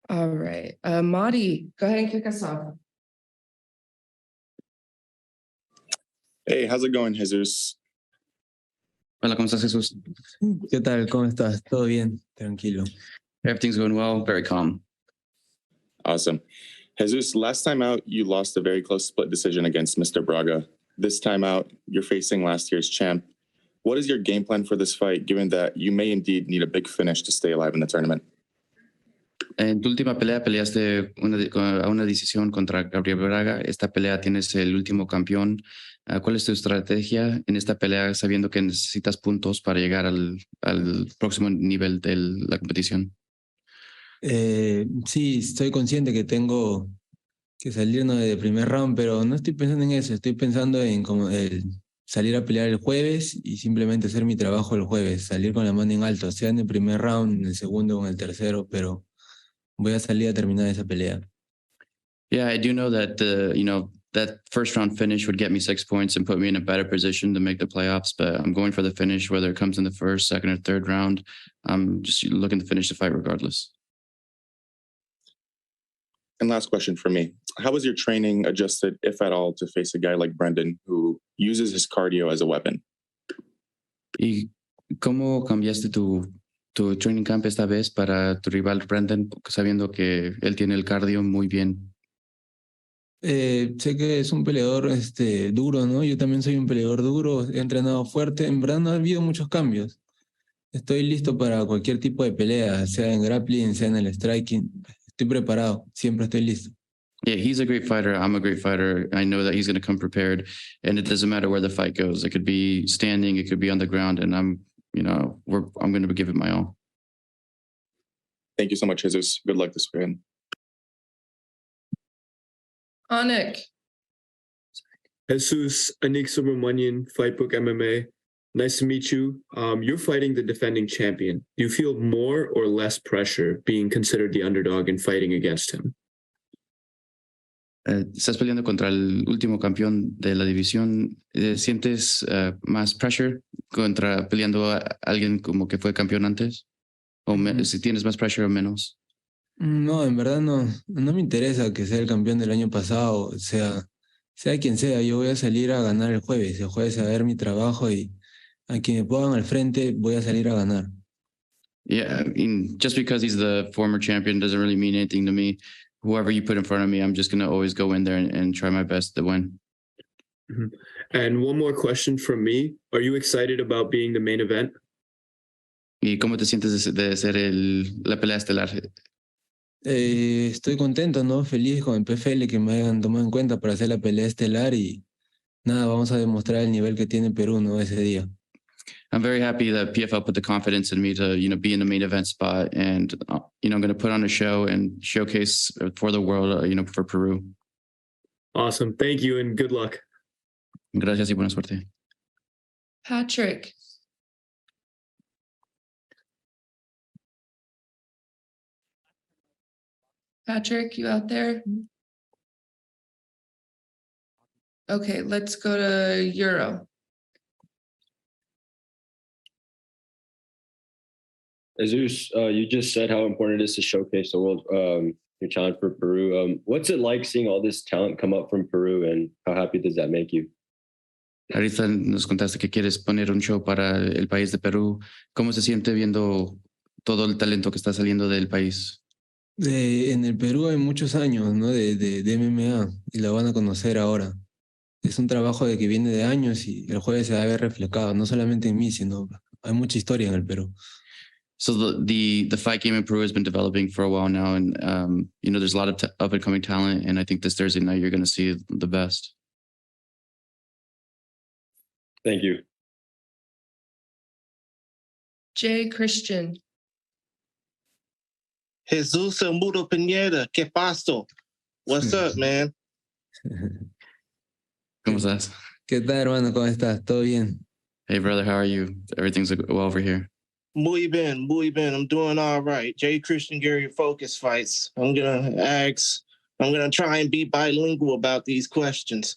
All right. Madi, go ahead and kick us off. Hey, how's it going, Jesus? Hola, ¿cómo estás, Jesús? ¿Qué tal? ¿Cómo estás? ¿Todo bien? Tranquilo. Everything's going well, very calm. Awesome. Jesus, last time out, you lost a very close split decision against Mr. Braga. This time out, you're facing last year's champ. What is your game plan for this fight, given that you may indeed need a big finish to stay alive in the tournament? En tu última pelea peleaste a una decisión contra Gabriel Braga. Esta pelea tienes el último campeón. ¿Cuál es tu estrategia en esta pelea sabiendo que necesitas puntos para llegar al próximo nivel de la competición? Sí, estoy consciente que tengo que salirnos de primer round, pero no estoy pensando en eso. Estoy pensando en salir a pelear el jueves y simplemente hacer mi trabajo el jueves, salir con la mano en alto, sea en el primer round, en el segundo o en el tercero, pero voy a salir a terminar esa pelea. Yeah, I do know that that first round finish would get me 6 points and put me in a better position to make the playoffs, but I'm going for the finish, whether it comes in the first, second, or third round. I'm just looking to finish the fight regardless. And last question for me. How was your training adjusted, if at all, to face a guy like Brendan who uses his cardio as a weapon? ¿Y cómo cambiaste tu training camp esta vez para tu rival Brendan, sabiendo que él tiene el cardio muy bien? Sé que es un peleador duro, ¿no? Yo también soy un peleador duro, he entrenado fuerte. En verdad no ha habido muchos cambios. Estoy listo para cualquier tipo de pelea, sea en grappling, sea en el striking. Estoy preparado, siempre estoy listo. Yeah, he's a great fighter. I'm a great fighter. I know that he's going to come prepared, and it doesn't matter where the fight goes. It could be standing, it could be on the ground, and I'm going to give it my all. Thank you so much, Jesus. Good luck this weekend. Anik. Jesus, Anik Subramanian, Fightbook MMA. Nice to meet you. You're fighting the defending champion. Do you feel more or less pressure being considered the underdog and fighting against him? Estás peleando contra el último campeón de la división. ¿Sientes más pressure contra peleando a alguien como que fue campeón antes? ¿O si tienes más pressure o menos? No, en verdad no me interesa que sea el campeón del año pasado, sea quien sea. Yo voy a salir a ganar el jueves a ver mi trabajo y a quien me pongan al frente voy a salir a ganar. Yeah, I mean, just because he's the former champion doesn't really mean anything to me. Whoever you put in front of me, I'm just going to always go in there and try my best to win. Mm-hmm. And one more question from me. Are you excited about being the main event? ¿Y cómo te sientes de ser la pelea estelar? Estoy contento, ¿no? Feliz con el PFL que me hayan tomado en cuenta para hacer la pelea estelar y nada, vamos a demostrar el nivel que tiene Perú, ¿no? Ese día. I'm very happy that PFL put the confidence in me to, be in the main event spot, and I'm going to put on a show and showcase for the world, for Peru. Awesome. Thank you and good luck. Gracias y buena suerte. Patrick. Patrick, you out there? Okay, let's go to Euro. Jesus, you just said how important it is to showcase the world, your talent for Peru. What's it like seeing all this talent come up from Peru, and how happy does that make you? Ahorita nos contaste que quieres poner un show para el país de Perú. ¿Cómo se siente viendo todo el talento que está saliendo del país? En el Perú hay muchos años, ¿no? de MMA y la van a conocer ahora. Es un trabajo que viene de años y el jueves se va a ver reflejado, no solamente en mí, sino hay mucha historia en el Perú. So the fight game in Peru has been developing for a while now, and there's a lot of up and coming talent, and I think this Thursday night you're going to see the best. Thank you. Jay Christian. Jesus Muro Pinedo, ¿qué pasó? What's up, man? ¿Cómo estás? ¿Qué tal, hermano? ¿Cómo estás? ¿Todo bien? Hey, brother, how are you? Everything's well over here. Muy bien. I'm doing all right. Jay Christian Gary Focus Fights. I'm going to try and be bilingual about these questions.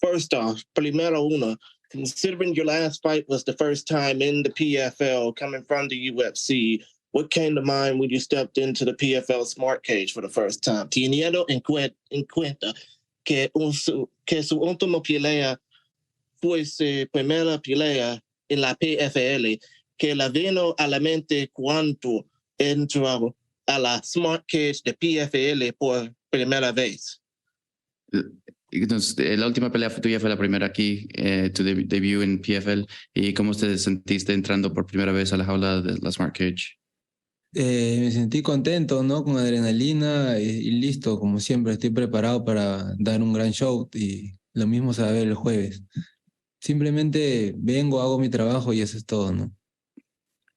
First off, primero uno, considering your last fight was the first time in the PFL coming from the UFC, what came to mind when you stepped into the PFL Smart Cage for the first time? Teniendo en cuenta que su última pelea fue su primera pelea en la PFL, que la vino a la mente cuando entró a la Smart Cage de PFL por primera vez. Entonces, la última pelea tuya fue la primera aquí, tu debut en PFL. ¿Y cómo te sentiste entrando por primera vez a la jaula de la Smart Cage? Me sentí contento, ¿no? Con adrenalina y listo, como siempre, estoy preparado para dar un gran show y lo mismo se va a ver el jueves. Simplemente vengo, hago mi trabajo y eso es todo, ¿no?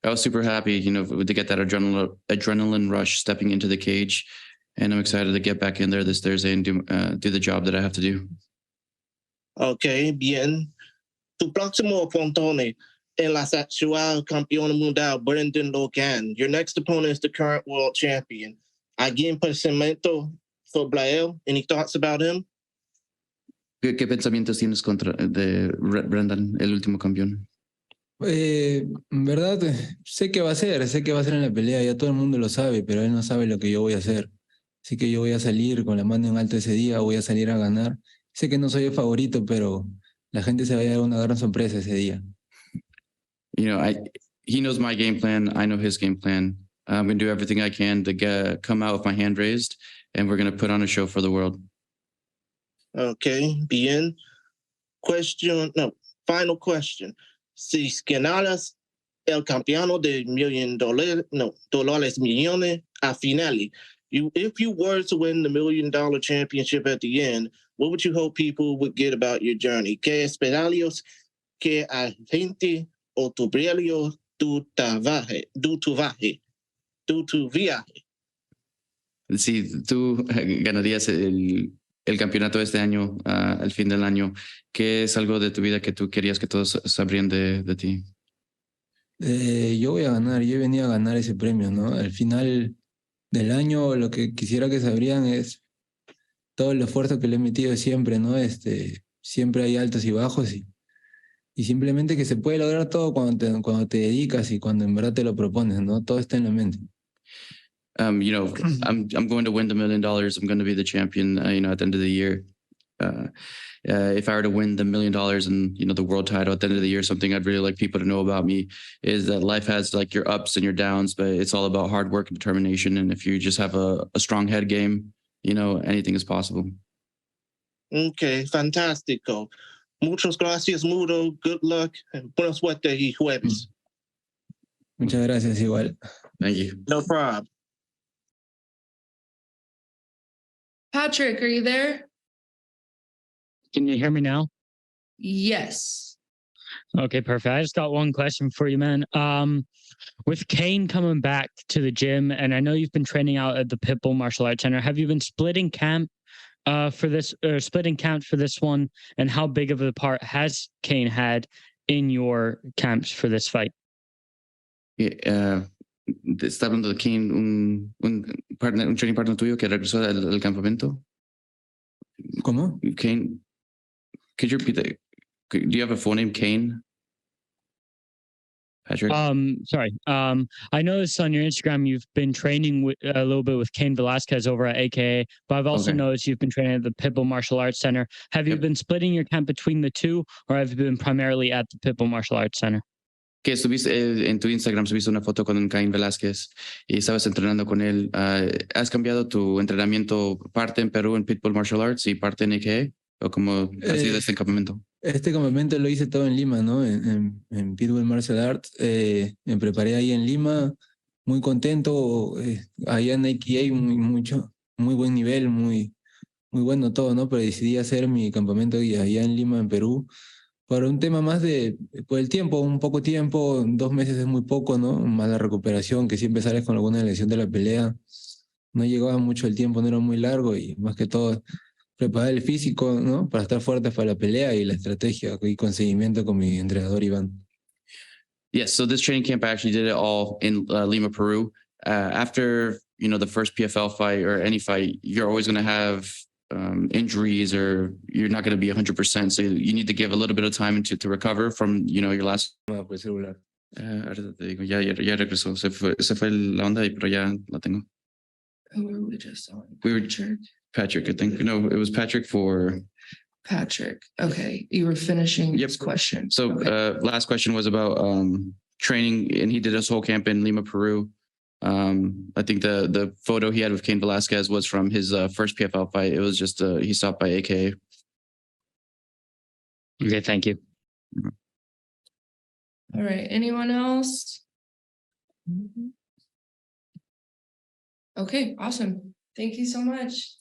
I was super happy, to get that adrenaline rush stepping into the cage, and I'm excited to get back in there this Thursday and do the job that I have to do. Ok, bien. Tu próximo oponente en la actual campeón mundial, Brendan Loughnane. Your next opponent is the current world champion. ¿Alguien pensamiento sobre él? Any thoughts about him? ¿Qué pensamientos tienes de Brendan, el último campeón? En verdad, sé qué va a hacer, en la pelea, ya todo el mundo lo sabe, pero él no sabe lo que yo voy a hacer. Así que yo voy a salir con la mano en alto ese día, voy a salir a ganar. Sé que no soy el favorito, pero la gente se va a llevar una gran sorpresa ese día. He knows my game plan. I know his game plan. I'm going to do everything I can to come out with my hand raised, and we're going to put on a show for the world. Okay, bien. Final question. Si ganaras el campeonato de dólares millones a finale, if you were to win the $1 million championship at the end, what would you hope people would get about your journey? ¿Qué esperarios que a gente o tu brillo tu viaje? Si tú ganarías el campeonato este año, al fin del año, ¿qué es algo de tu vida que tú querías que todos sabrían de ti? Yo voy a ganar, yo he venido a ganar ese premio, ¿no? Al final del año lo que quisiera que sabrían es todo el esfuerzo que le he metido siempre, ¿no? Siempre hay altos y bajos y simplemente que se puede lograr todo cuando te dedicas y cuando en verdad te lo propones, ¿no? Todo está en la mente. I'm going to win the $1 million. I'm going to be the champion, at the end of the year. If I were to win the $1 million and, the world title at the end of the year, something I'd really like people to know about me is that life has like your ups and your downs, but it's all about hard work and determination. And if you just have a strong head game, anything is possible. Okay, fantástico. Muchas gracias, Mudo. Good luck and buena suerte y jueves. Muchas gracias, igual. Thank you. No problem. Patrick, are you there? Can you hear me now? Yes. Okay, perfect. I just got one question for you, man. With Kane coming back to the gym, and I know you've been training out at the Pitbull Martial Arts Center, have you been splitting camp for this one? And how big of a part has Kane had in your camps for this fight? ¿Está hablando de Kane, un training partner tuyo que regresó del campamento? ¿Cómo? Kane, could you repeat that? Do you have a full name, Kane? Patrick? Sorry. I noticed on your Instagram you've been training a little bit with Cain Velasquez over at AKA, but I've also noticed you've been training at the Pitbull Martial Arts Center. Have you been splitting your camp between the two, or have you been primarily at the Pitbull Martial Arts Center? Que estuviste en tu Instagram, subiste una foto con Cain Velázquez y estabas entrenando con él. ¿Has cambiado tu entrenamiento parte en Perú en Pitbull Martial Arts y parte en AKA? ¿O cómo ha sido este campamento? Este campamento lo hice todo en Lima, ¿no? En Pitbull Martial Arts. Me preparé ahí en Lima, muy contento. Allá en AKA, muy buen nivel, muy bueno todo, ¿no? Pero decidí hacer mi campamento allá en Lima, en Perú. Por un tema más por el tiempo, un poco tiempo, 2 meses es muy poco, ¿no? Más la recuperación, que siempre sales con alguna lesión de la pelea. No llegaba mucho el tiempo, no era muy largo y más que todo preparar el físico, ¿no? Para estar fuertes para la pelea y la estrategia y con seguimiento con mi entrenador Iván. Yes, so this training camp, I actually did it all in Lima, Peru. After, the first PFL fight or any fight, you're always going to have injuries, or you're not going to be 100%. So you need to give a little bit of time to recover from, your last. Ahorita te digo, ya regresó. Se fue la onda, pero ya la tengo. Who were we just on? We were Patrick. Patrick, I think. No, it was Patrick for. Patrick. Okay, you were finishing Yep. this question. So Okay. last question was about training, and he did his whole camp in Lima, Peru. I think the photo he had with Cain Velasquez was from his first PFL fight. It was just he stopped by AKA. Okay, thank you. All right, anyone else? Okay, awesome. Thank you so much.